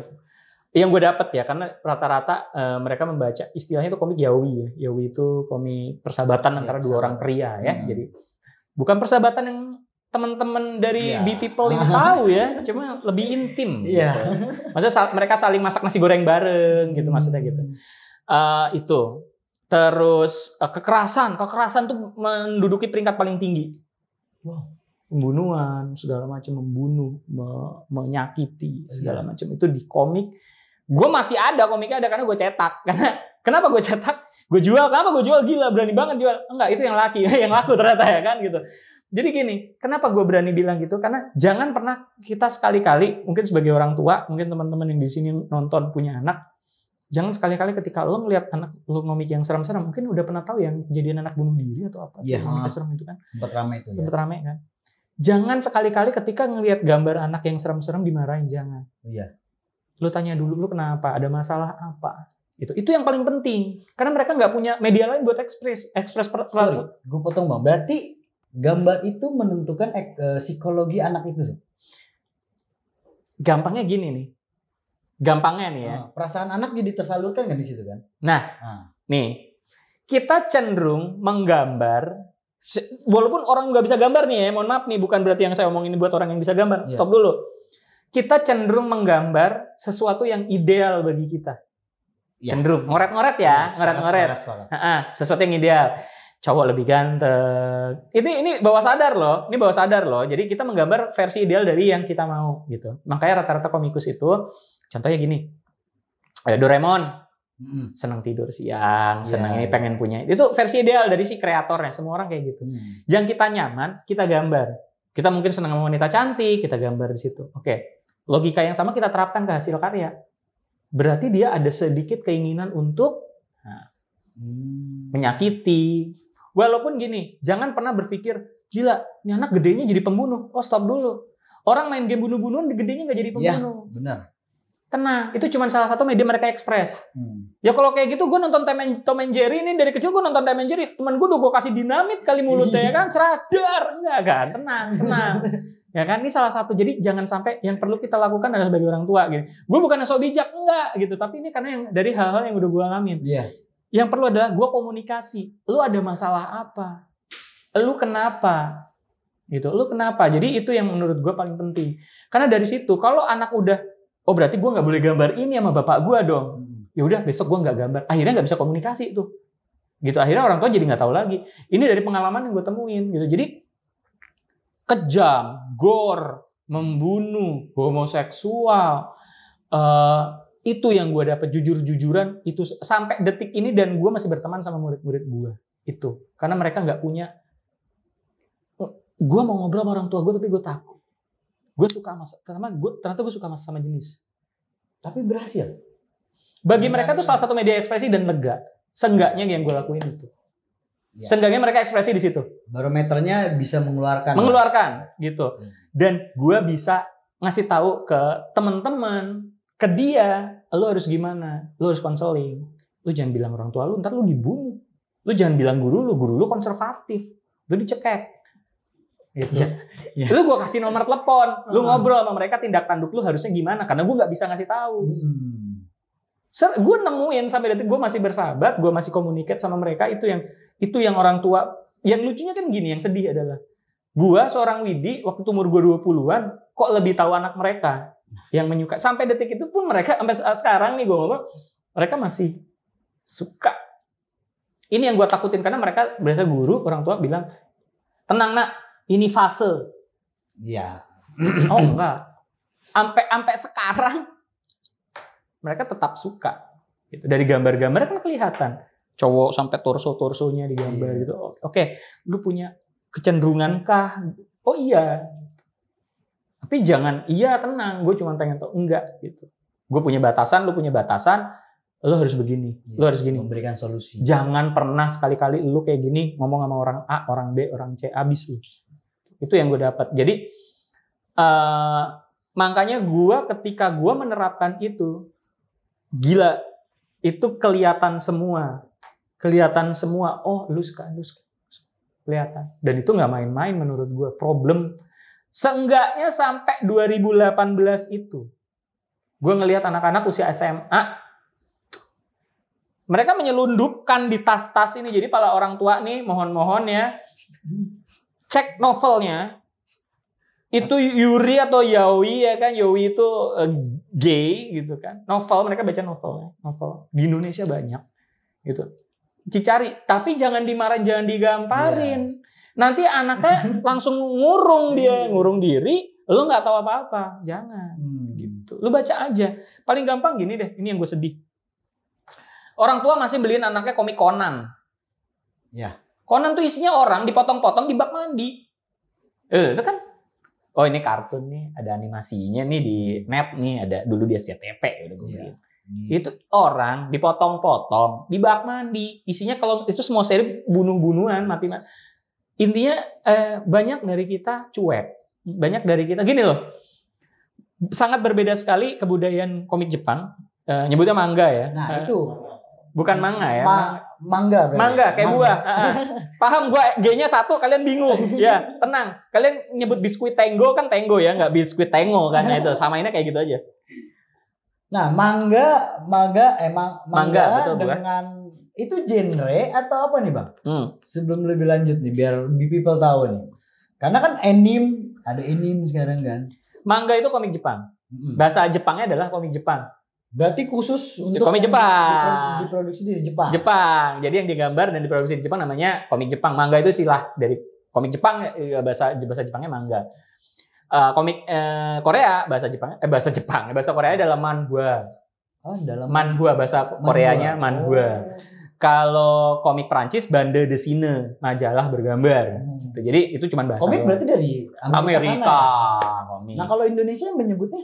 Yang gue dapat ya, karena rata-rata mereka membaca istilahnya itu komik yaoi ya. Yaoi itu komik persahabatan antara dua orang pria ya. Jadi bukan persahabatan yang teman-teman dari B People ini tahu ya, cuma lebih intim. Gitu. Maksudnya mereka saling masak nasi goreng bareng gitu maksudnya gitu. Itu. Terus kekerasan tuh menduduki peringkat paling tinggi. Pembunuhan, segala macam, membunuh, menyakiti, segala macam itu di komik. Gue masih ada komiknya ada karena gue cetak. Kenapa gue cetak? Gue jual. Kenapa gue jual? Gila, berani banget jual. Enggak, itu yang laki, yang laku ternyata ya kan gitu. Jadi gini, kenapa gue berani bilang gitu? Karena jangan pernah kita sekali-kali, mungkin sebagai orang tua, mungkin teman-teman yang di sini nonton punya anak, jangan sekali-kali ketika lo ngeliat anak lo ngomik yang serem-serem, mungkin udah pernah tahu yang kejadian anak bunuh diri atau apa? Iya. Ngomik serem itu kan. Sempat ramai itu. Sempat ramai kan. Jangan sekali-kali ketika ngelihat gambar anak yang serem-serem dimarahin, jangan. Iya. Lu tanya dulu, lu kenapa? Ada masalah apa? Itu yang paling penting. Karena mereka nggak punya media lain buat ekspres. Gue potong Bang. Berarti gambar itu menentukan psikologi anak itu. Gampangnya gini nih. Gampangnya nih ya. Perasaan anak jadi tersalurkan kan di situ kan? Nih. Kita cenderung menggambar, walaupun orang nggak bisa gambar nih ya, mohon maaf nih, bukan berarti yang saya omongin ini buat orang yang bisa gambar. Stop dulu. Kita cenderung menggambar sesuatu yang ideal bagi kita. Cenderung ngoret-ngoret ya, ngoret-ngoret. Sesuatu yang ideal. Cowok lebih ganteng. Ini bawah sadar loh. Ini bawah sadar loh. Jadi kita menggambar versi ideal dari yang kita mau gitu. Makanya rata-rata komikus itu, contohnya gini. Doraemon senang tidur siang, senang ini pengen punya. Itu versi ideal dari si kreatornya. Semua orang kayak gitu. Yang kita nyaman, kita gambar. Kita mungkin senang sama wanita cantik, kita gambar di situ. Oke. Logika yang sama kita terapkan ke hasil karya. berarti dia ada sedikit keinginan untuk menyakiti. Walaupun gini, jangan pernah berpikir, gila, ini anak gedenya jadi pembunuh. Oh, stop dulu. Orang main game bunuh-bunuhan, gedenya nggak jadi pembunuh. Ya, benar. Tenang, itu cuma salah satu media mereka ekspres. Ya kalau kayak gitu, gue nonton Tom and Jerry ini dari kecil gue nonton Tom and Jerry. Temen gue udah gue kasih dinamit kali mulutnya ya kan, ceradar. Enggak kan, tenang. Ya kan, ini salah satu. Jadi jangan sampai yang perlu kita lakukan adalah sebagai orang tua. Gitu. Gue bukan sok bijak, enggak gitu. Tapi ini karena yang dari hal-hal yang udah gue alamin. Yang perlu adalah gue komunikasi. Lu ada masalah apa? Lu kenapa? Gitu. Lu kenapa? Jadi itu yang menurut gue paling penting. Karena dari situ, kalau anak udah, oh berarti gue nggak boleh gambar ini sama bapak gue dong. Ya udah besok gue nggak gambar. Akhirnya nggak bisa komunikasi tuh. Gitu. Akhirnya orang tua jadi nggak tahu lagi. Ini dari pengalaman yang gue temuin. Gitu. Jadi kejam, gore, membunuh, homoseksual, itu yang gue dapat jujur-jujuran itu sampai detik ini, dan gue masih berteman sama murid-murid gue itu karena mereka nggak punya. Gue mau ngobrol sama orang tua gue tapi gue takut. Gue suka ternyata gue suka sama jenis. Tapi berhasil. Bagi mereka tuh salah satu media ekspresi dan lega. Seenggaknya yang gue lakuin itu. Seenggaknya mereka ekspresi di situ. Barometernya bisa mengeluarkan gitu. Dan gue bisa ngasih tahu ke teman-teman, ke dia, lu harus gimana? Lu harus konseling. Lu jangan bilang orang tua lu, ntar lu dibunuh. Lu jangan bilang guru lu konservatif. Lu dicekek. Gitu. Lu gue kasih nomor telepon, lu ngobrol sama mereka, tindak tanduk lu harusnya gimana? Karena gue nggak bisa ngasih tahu. Gue nemuin sampai detik gue masih bersahabat, gue masih communicate sama mereka. Itu yang orang tua. Yang lucunya kan gini, yang sedih adalah gue seorang Widi waktu umur gue 20-an kok lebih tahu anak mereka yang menyukai. Sampai detik itu pun mereka sampai sekarang nih gue ngomong, mereka masih suka. Ini yang gue takutin karena mereka biasa guru, orang tua bilang, tenang nak, ini fase. Iya. Oh enggak. Sampai sekarang mereka tetap suka. Gitu. Dari gambar-gambar kan kelihatan. Cowok sampai torso-torsonya digambar gitu. Oke, lu punya kecenderungan kah? Oh iya. Tapi jangan, iya tenang, gue cuma pengen tahu. Enggak gitu. Gue punya batasan, lu punya batasan, lu harus begini, lu harus gini. Memberikan solusi. Jangan pernah sekali-kali lu kayak gini ngomong sama orang A, orang B, orang C, abis lu. Itu yang gue dapat. Jadi makanya gue ketika gue menerapkan itu, gila, itu kelihatan semua. Oh lu suka. Kelihatan. Dan itu nggak main-main menurut gue. Problem seenggaknya sampai 2018 itu. Gue ngelihat anak-anak usia SMA, mereka menyelundupkan di tas-tas ini. Jadi para orang tua nih, mohon ya, cek novelnya. Itu Yuri atau Yaoi ya kan. Yaoi itu gay gitu kan. Novel, mereka baca novel. Di Indonesia banyak gitu. Dicari, tapi jangan dimarahin, jangan digamparin. Nanti anaknya langsung ngurung diri, lu nggak tahu apa-apa. Jangan gitu. Lu baca aja. Paling gampang gini deh, ini yang gue sedih. Orang tua masih beliin anaknya komik Conan. Ya. Conan tuh isinya orang dipotong-potong di bak mandi. Itu kan, oh ini kartun nih, ada animasinya nih di net nih, ada dulu di SCTV udah gue beliin. Itu orang dipotong-potong di bak mandi. Isinya kalau itu semua seri bunuh-bunuhan, mati. Intinya banyak dari kita cuek. Banyak dari kita gini loh. Sangat berbeda sekali kebudayaan komik Jepang. Nyebutnya manga ya. Nah, itu bukan manga ya. Mangga berarti. Mangga kayak buah. Paham gua G-nya satu, kalian bingung. Ya, tenang. Kalian nyebut biskuit Tango kan Tango ya, nggak biskuit Tango kan itu. Samainnya kayak gitu aja. Nah, mangga betul, dengan itu genre atau apa nih Bang? Sebelum lebih lanjut nih, biar people tahu nih. Karena kan ada anime sekarang kan. Manga itu komik Jepang. Bahasa Jepangnya adalah komik Jepang. Berarti khusus untuk komik Jepang. Diproduksi di Jepang. Jadi yang digambar dan diproduksi di Jepang namanya komik Jepang. Manga itu istilah dari komik Jepang, bahasa Jepangnya manga. Komik Korea bahasa Korea adalah manhwa. Manhwa bahasa Koreanya manhwa. Kalau komik Prancis bande dessinée, majalah bergambar. Jadi itu cuma bahasa. Komik berarti dari Amerika. Komik. Nah, kalau Indonesia menyebutnya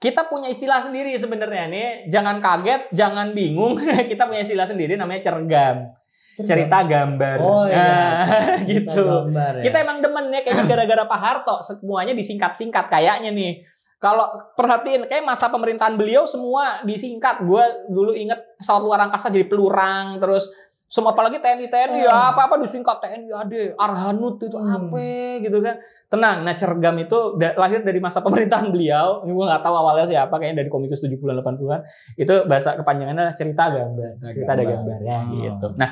kita punya istilah sendiri sebenarnya nih. Jangan kaget, jangan bingung. Kita punya istilah sendiri namanya cergam. Cerita gambar. Oh iya. Gitu. Gambar, ya. Kita emang demen ya kayaknya gara-gara Pak Harto semuanya disingkat-singkat kayaknya nih. Kalau perhatiin kayak masa pemerintahan beliau semua disingkat. Gue dulu inget pesawat luar angkasa jadi pelurang, terus semua apalagi TNI ya apa-apa disingkat TNI AD, Arhanud itu apa gitu kan. Tenang, nah cergam itu lahir dari masa pemerintahan beliau. Ini gue nggak tahu awalnya siapa, kayaknya dari komikus 70-an 80-an. Itu bahasa kepanjangannya cerita gambar. Cerita ada gambarnya gitu. Nah,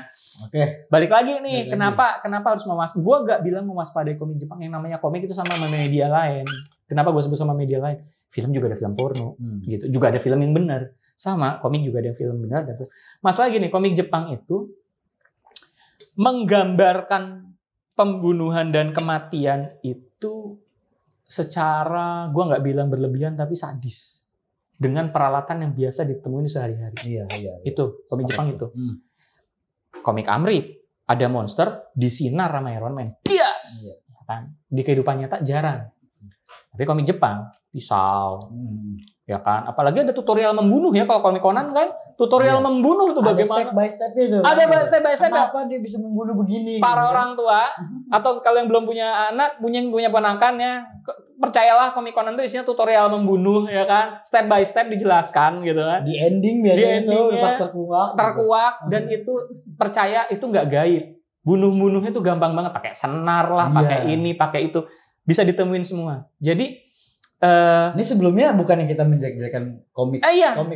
balik lagi nih, kenapa harus gue gak bilang mewaspadai komik Jepang, yang namanya komik itu sama media lain. Kenapa gue sebut sama media lain? Film juga ada film porno, gitu. Juga ada film yang benar. Sama, komik juga ada film benar. Masalah gini, komik Jepang itu menggambarkan pembunuhan dan kematian itu secara, gue nggak bilang berlebihan, tapi sadis. Dengan peralatan yang biasa ditemuin sehari-hari. Iya. Itu, komik Jepang itu. Komik Amrik, ada monster, disinar sama Iron Man. Yes! Kan? Di kehidupan nyata jarang. Tapi komik Jepang, pisau, ya kan. Apalagi ada tutorial membunuh ya, kalau komik Conan kan, tutorial membunuh tuh bagaimana. Step by step itu. Ada step by step. Kenapa dia bisa membunuh begini? Para orang tua atau kalau yang belum punya anak, punya ponakan ya, percayalah komik Conan itu isinya tutorial membunuh ya kan, step by step dijelaskan gitu kan. Di ending biasanya itu pas terkuak dan itu percaya itu nggak gaib. Bunuh-bunuhnya tuh gampang banget, pakai senar lah, pakai ini, pakai itu. Bisa ditemuin semua. Jadi ini sebelumnya bukan yang kita menjelek-jelekan komik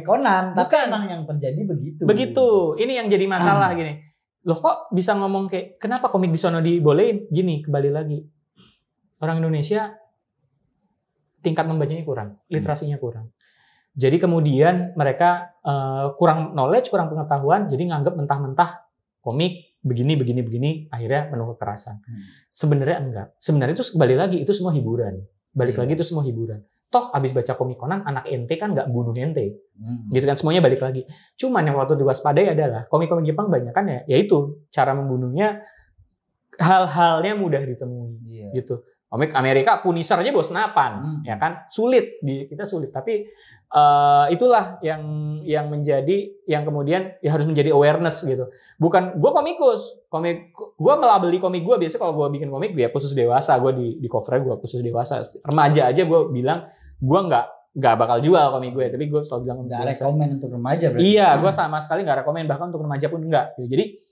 Conan, tapi emang yang terjadi begitu. Begitu. Ini yang jadi masalah gini. Loh kok bisa ngomong kayak kenapa komik di sono dibolehin? Gini, kembali lagi. Orang Indonesia tingkat membacanya kurang, literasinya kurang. Jadi kemudian mereka kurang knowledge, kurang pengetahuan, jadi nganggap mentah-mentah komik begini, akhirnya penuh kekerasan. Sebenarnya enggak. Sebenarnya itu kembali lagi, itu semua hiburan. Balik lagi itu semua hiburan. Toh abis baca komik Conan, anak ente kan nggak bunuh ente. Gitu kan, semuanya balik lagi. Cuman yang waktu diwaspadai adalah komik-komik Jepang banyak kan ya itu cara membunuhnya hal-halnya mudah ditemui. Gitu. Komik Amerika Punisher aja bawa senapan, ya kan? Sulit, kita sulit. Tapi itulah yang menjadi, yang kemudian ya harus menjadi awareness gitu. Bukan, gue komikus, gue melabeli komik gue biasanya kalau gue bikin komik ya khusus dewasa, gue di covernya gue khusus dewasa. Remaja aja gue bilang gue nggak bakal jual komik gue, tapi gue selalu bilang nggak rekomen untuk remaja berarti. Iya, gue sama sekali nggak rekomen, bahkan untuk remaja pun enggak. Jadi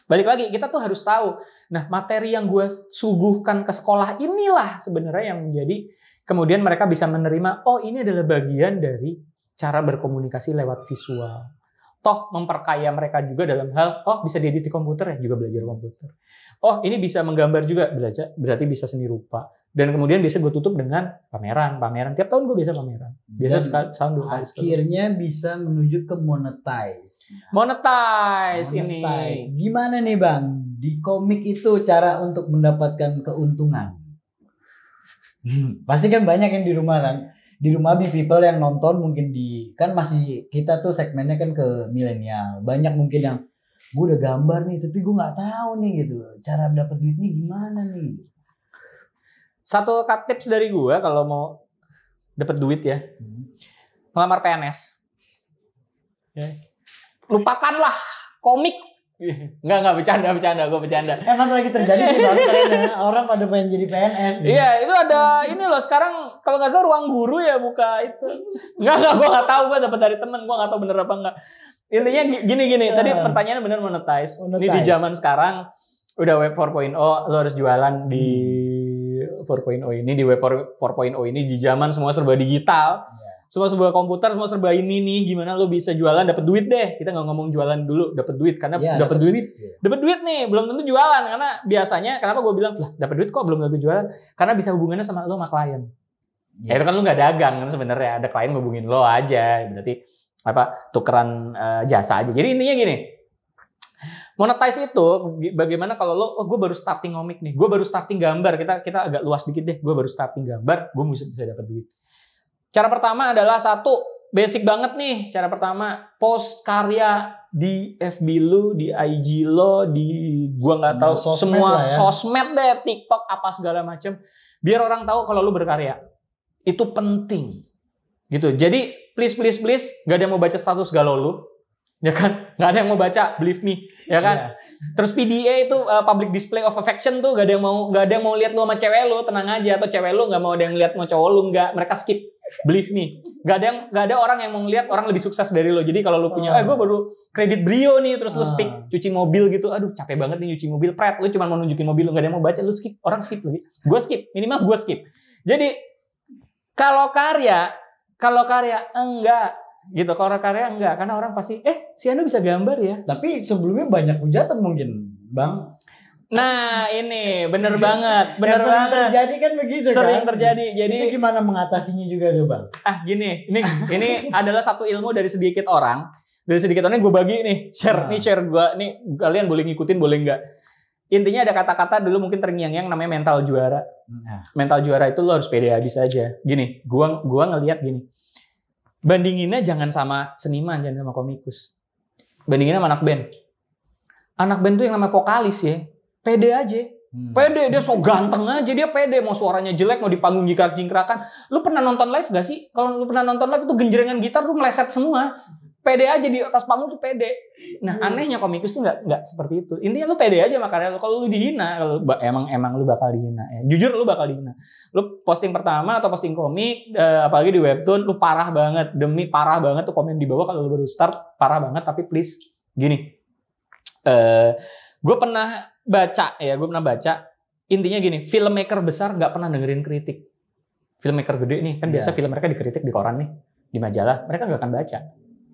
balik lagi, kita tuh harus tahu. Nah, materi yang gue suguhkan ke sekolah inilah sebenarnya yang menjadi kemudian mereka bisa menerima, oh ini adalah bagian dari cara berkomunikasi lewat visual. Toh memperkaya mereka juga dalam hal, oh bisa diedit di komputer ya, juga belajar komputer. Oh ini bisa menggambar juga, belajar, berarti bisa seni rupa. Dan kemudian biasa gue tutup dengan pameran. Tiap tahun gue biasa pameran. Biasa tahun 2 kali. Akhirnya bisa menuju ke monetize. Monetize ini. Gimana nih Bang? Di komik itu cara untuk mendapatkan keuntungan. Pasti kan banyak yang di rumah kan. Di rumah people yang nonton mungkin kan masih kita tuh segmennya kan ke milenial. Banyak mungkin yang gue udah gambar nih tapi gue nggak tahu nih gitu. Cara dapat duitnya gimana nih? Satu tips dari gue kalau mau dapat duit ya, ngelamar PNS. Ya. Lupakanlah komik. Enggak bercanda, gue bercanda. Emang lagi terjadi sih Bang, orang pada pengen jadi PNS. Gitu. Iya, itu ada ini loh sekarang kalau nggak salah Ruang Guru ya buka itu. Enggak, gue nggak tahu, gue dapat dari temen, gue nggak tahu bener apa enggak. Intinya gini. Tadi pertanyaannya bener monetize. Ini di zaman sekarang udah web 4.0, lo harus jualan di 4.0 ini, di web 4.0 ini, di zaman semua serba digital. Semua serba komputer, semua serba ini nih, gimana lo bisa jualan dapat duit deh. Kita nggak ngomong jualan dulu, dapat duit karena dapat duit. Dapat duit nih, belum tentu jualan karena biasanya kenapa gue bilang lah dapat duit kok belum tentu jualan? Karena bisa hubungannya sama lo sama klien. Ya itu kan lo nggak dagang kan sebenarnya, ada klien hubungin lo aja, berarti tukeran jasa aja. Jadi intinya gini. Monetize itu bagaimana kalau lo, gue baru starting komik nih, gue baru starting gambar, kita agak luas dikit deh, gue baru starting gambar, gue bisa dapat duit. Cara pertama adalah satu, basic banget nih. Cara pertama, post karya di FB lu, di IG lo, di gua nggak tahu semua sosmed deh, TikTok apa segala macam. Biar orang tahu kalau lu berkarya. Itu penting. Gitu. Jadi please, gak ada yang mau baca status galau lu. Ya kan? Gak ada yang mau baca believe me, ya kan? Yeah. Terus PDA itu public display of affection tuh gak ada yang mau lihat lu sama cewek lu, tenang aja. Atau cewek lu gak mau ada yang lihat mau cowok lu, enggak. Mereka skip. Believe me. Gak ada orang yang mau lihat orang lebih sukses dari lu. Jadi kalau lu punya, gue baru kredit Brio nih, terus lu speak cuci mobil gitu. Aduh, capek banget nih nyuci mobil. Lu cuma mau nunjukin mobil, lu gak ada yang mau baca, lu skip. Orang skip lebih. Gue skip, minimal gue skip. Jadi kalau karya enggak. Gitu, kalau karya enggak, karena orang pasti si Anu bisa gambar ya. Tapi sebelumnya banyak hujatan mungkin, Bang. Nah, ini bener banget, bener sering banget. Terjadi kan begitu sering kan? terjadi. Jadi itu gimana mengatasinya juga tuh, Bang? Gini, ini adalah satu ilmu dari sedikit orang. Dari sedikit orang gue bagi nih, share gue nih, kalian boleh ngikutin boleh enggak. Intinya ada kata-kata dulu mungkin terngiang-ngiang namanya mental juara. Mental juara itu lo harus pede habis aja. Gini, gua ngelihat gini. Bandinginnya jangan sama seniman, jangan sama komikus. Bandinginnya sama anak band. Anak band tuh yang namanya vokalis ya. Pede aja. Pede, dia so ganteng aja, dia pede. Mau suaranya jelek, mau di panggung jingkrak-jingkrakan. Lu pernah nonton live gak sih? Kalau lu pernah nonton live itu genjrengan gitar tuh meleset semua. Pede aja di atas panggung tuh pede. Nah, anehnya komikus tuh nggak seperti itu. Intinya lu pede aja makanya lu. Kalau lu dihina, kalau emang lu bakal dihina ya. Jujur lu bakal dihina. Lu posting pertama atau posting komik, apalagi di webtoon, lu parah banget. Demi parah banget tuh komen di bawah kalau lu baru start, parah banget. Tapi please, gini. Gue pernah baca. Intinya gini, filmmaker besar nggak pernah dengerin kritik. Filmmaker gede nih, kan biasa film mereka dikritik di koran nih, di majalah. Mereka nggak akan baca.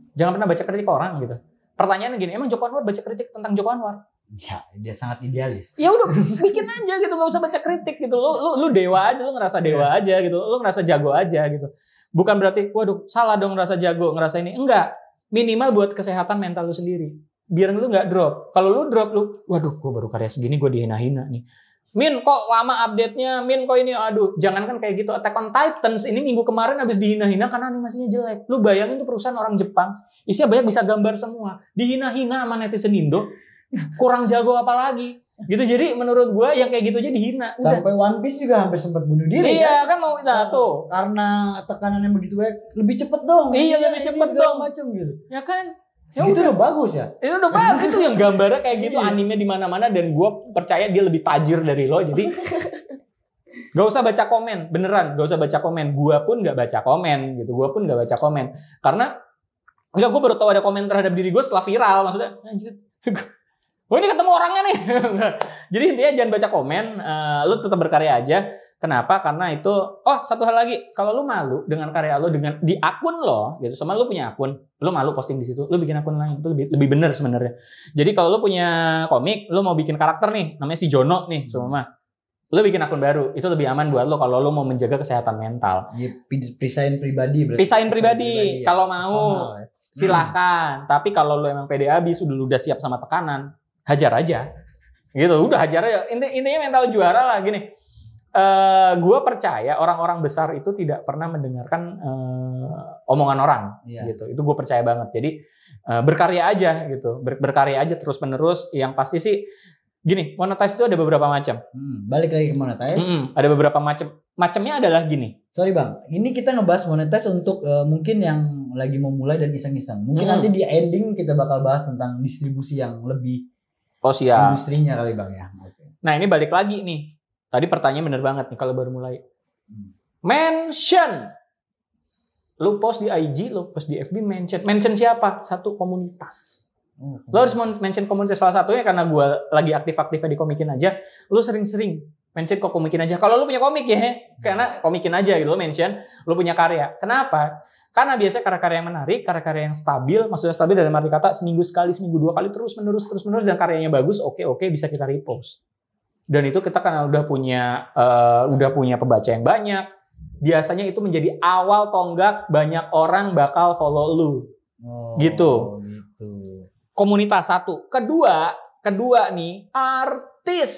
Jangan pernah baca kritik orang gitu. Pertanyaannya gini, emang Joko Anwar baca kritik tentang Joko Anwar? Ya, dia sangat idealis. Ya udah, bikin aja gitu, nggak usah baca kritik gitu. Lu dewa aja, lu ngerasa dewa aja gitu. Lu ngerasa jago aja gitu. Bukan berarti, waduh, salah dong ngerasa jago, ngerasa ini. Enggak. Minimal buat kesehatan mental lu sendiri. Biar lu nggak drop. Kalau lu drop, waduh, gue baru karya segini, gue dihina-hina nih. Min, kok lama update-nya? Min, kok ini? Aduh, jangankan kayak gitu. Attack on Titans ini minggu kemarin habis dihina-hina karena animasinya jelek. Lu bayangin tuh perusahaan orang Jepang, isinya banyak bisa gambar semua. Dihina-hina sama netizen Indo, kurang jago apalagi. Gitu, jadi menurut gua yang kayak gitu aja dihina. Udah. Sampai One Piece juga hampir sempat bunuh diri. Iya, kan mau kita tuh. Karena tekanan yang begitu banyak, lebih cepet dong. Iya, lebih cepet dong. Macam gitu. Ya kan? Itu udah bagus ya? Itu udah bagus. Itu yang gambarnya kayak gitu, anime di mana-mana, dan gue percaya dia lebih tajir dari lo. Jadi gak usah baca komen, beneran gak usah baca komen. Gue pun gak baca komen gitu. Karena gue baru tahu ada komen terhadap diri gue setelah viral. Maksudnya, gue ini ketemu orangnya nih. Jadi intinya jangan baca komen, lu tetap berkarya aja. Kenapa? Karena itu, satu hal lagi, kalau lu malu dengan karya lu di akun lo, gitu, sama lu punya akun, lu malu posting di situ, lu bikin akun lain, itu lebih benar sebenarnya. Jadi kalau lu punya komik, lu mau bikin karakter nih, namanya si Jono nih, semua, lu bikin akun baru, itu lebih aman buat lu kalau lu mau menjaga kesehatan mental. Ya, pisahin pribadi berarti. Pisahin pribadi, kalau mau silahkan. Tapi kalau lu emang pede habis, udah siap sama tekanan, hajar aja, gitu, udah hajar aja. Intinya mental juara lah, gini. Gue percaya orang-orang besar itu tidak pernah mendengarkan omongan orang, gitu. Itu gue percaya banget. Jadi berkarya aja gitu, berkarya aja terus-menerus. Yang pasti sih, gini, monetize itu ada beberapa macam. Balik lagi ke monetize. Ada beberapa macam. Macamnya adalah gini. Sorry bang, ini kita ngebahas monetize untuk mungkin yang lagi mau mulai dan iseng-iseng. Mungkin nanti di ending kita bakal bahas tentang distribusi yang lebih industrinya kali bang ya. Okay. Nah ini balik lagi nih. Tadi pertanyaan bener banget nih kalau baru mulai. Mention. Lu post di IG, lu post di FB, mention. Mention siapa? Satu komunitas. Lu harus mention komunitas. Salah satunya karena gue lagi aktif-aktifnya di Komikin aja. Lu sering-sering mention kok Komikin aja. Kalau lu punya komik ya, karena Komikin aja gitu. Lu mention, lu punya karya. Kenapa? Karena biasanya karya-karya yang menarik, karya-karya yang stabil. Maksudnya stabil dalam arti kata seminggu sekali, seminggu dua kali, terus-menerus. Dan karyanya bagus, oke, bisa kita repost. Dan itu kita karena udah punya pembaca yang banyak, biasanya itu menjadi awal tonggak banyak orang bakal follow lu. Gitu. Komunitas satu. Kedua nih, artis.